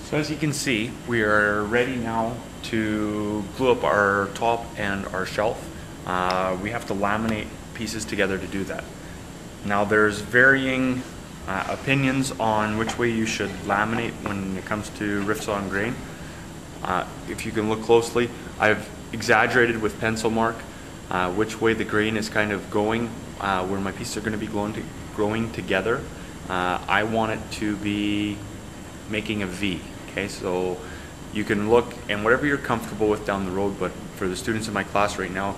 So as you can see, we are ready now to glue up our top and our shelf. We have to laminate pieces together to do that. Now there's varying opinions on which way you should laminate when it comes to riffs on grain. If you can look closely, I've exaggerated with pencil mark which way the grain is kind of going, where my pieces are going to be growing together. I want it to be making a V. Okay, so you can look and whatever you're comfortable with down the road, but for the students in my class right now,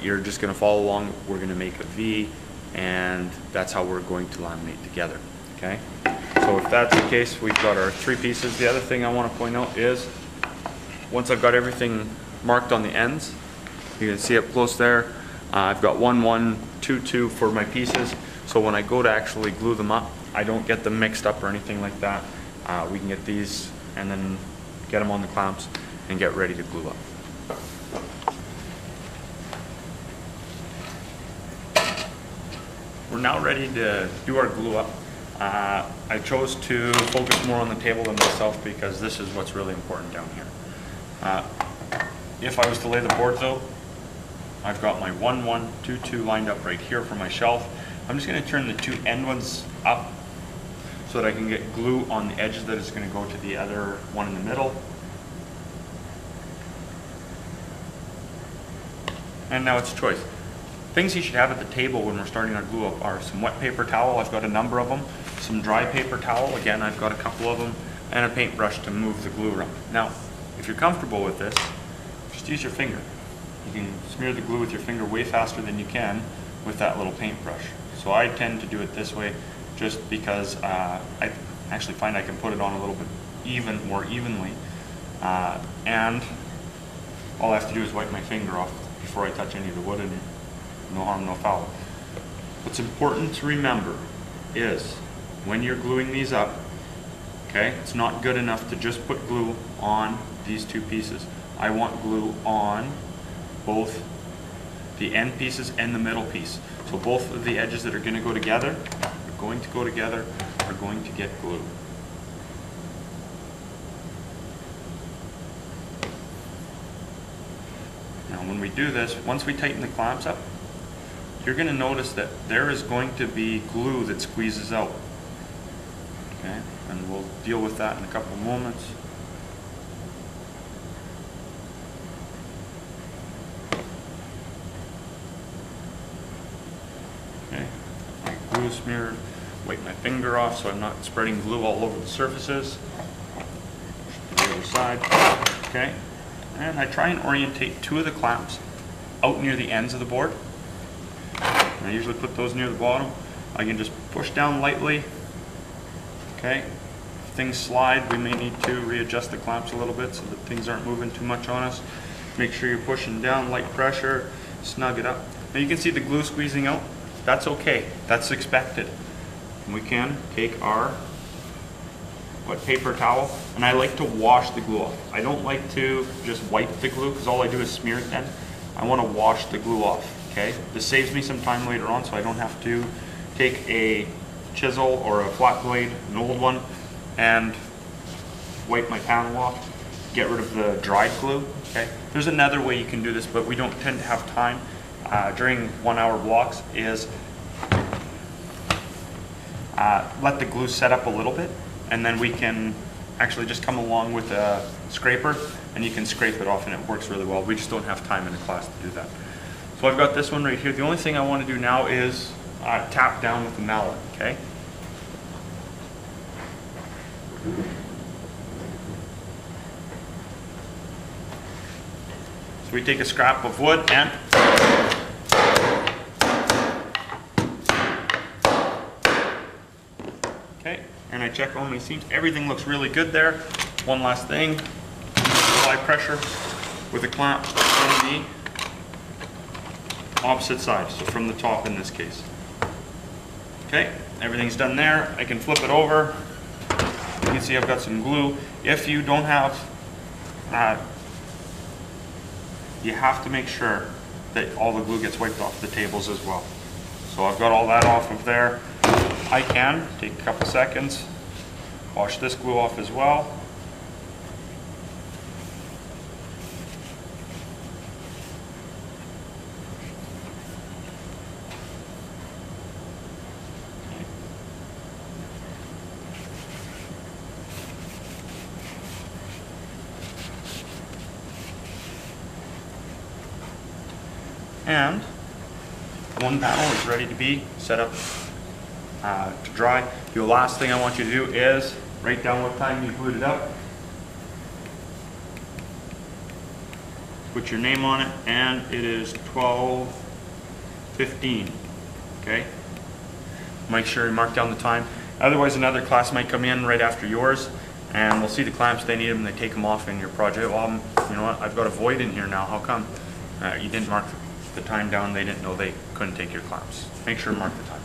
you're just going to follow along. We're going to make a V, and that's how we're going to laminate together. Okay, so if that's the case, we've got our three pieces. The other thing I want to point out is once I've got everything marked on the ends, you can see up close there, I've got 1, 1, 2, 2 for my pieces. So when I go to actually glue them up, I don't get them mixed up or anything like that. We can get these and then get them on the clamps and get ready to glue up. We're now ready to do our glue up. I chose to focus more on the table than myself because this is what's really important down here. If I was to lay the board though, I've got my 1, 1, 2, 2 lined up right here for my shelf. I'm just going to turn the two end ones up so that I can get glue on the edges that is going to go to the other one in the middle. And now it's choice. Things you should have at the table when we're starting our glue up are some wet paper towel, I've got a number of them, some dry paper towel, again I've got a couple of them, and a paintbrush to move the glue around. Now, if you're comfortable with this, just use your finger. You can smear the glue with your finger way faster than you can with that little paintbrush. So I tend to do it this way just because I actually find I can put it on a little bit more evenly, and all I have to do is wipe my finger off before I touch any of the wood, and no harm, no foul. What's important to remember is when you're gluing these up, okay, it's not good enough to just put glue on these two pieces. I want glue on both the end pieces and the middle piece. So both of the edges that are going to go together are going to get glue. Now when we do this, once we tighten the clamps up, you're going to notice that there is going to be glue that squeezes out. Okay, and we'll deal with that in a couple moments. Okay, my glue smeared. Wipe my finger off so I'm not spreading glue all over the surfaces. The other side. Okay, and I try and orientate two of the clamps out near the ends of the board. And I usually put those near the bottom. I can just push down lightly. Okay, if things slide, we may need to readjust the clamps a little bit so that things aren't moving too much on us. Make sure you're pushing down, light pressure, snug it up. Now you can see the glue squeezing out. That's okay, that's expected. We can take our wet paper towel, and I like to wash the glue off. I don't like to just wipe the glue because all I do is smear it then. I want to wash the glue off, okay? This saves me some time later on so I don't have to take a chisel or a flat blade, an old one, and wipe my panel off, get rid of the dried glue, okay? There's another way you can do this, but we don't tend to have time during 1 hour blocks, is let the glue set up a little bit, and then we can actually just come along with a scraper and you can scrape it off and it works really well. We just don't have time in the class to do that. So I've got this one right here. The only thing I want to do now is tap down with the mallet, okay? So we take a scrap of wood and okay, and I check all my seams. Everything looks really good there. One last thing, apply pressure with a clamp on the opposite side, so from the top in this case. Okay, everything's done there. I can flip it over. You can see I've got some glue. If you don't have, you have to make sure that all the glue gets wiped off the tables as well. So I've got all that off of there. I can take a couple seconds, wash this glue off as well. and one panel is ready to be set up to dry. The last thing I want you to do is write down what time you glued it up. Put your name on it, and it is 12:15. Okay? Make sure you mark down the time. Otherwise, another class might come in right after yours, and we'll see the clamps, they need them, they take them off in your project. Well, you know what, I've got a void in here now, how come? You didn't mark the time down, they didn't know they couldn't take your clamps. Make sure to mark the time.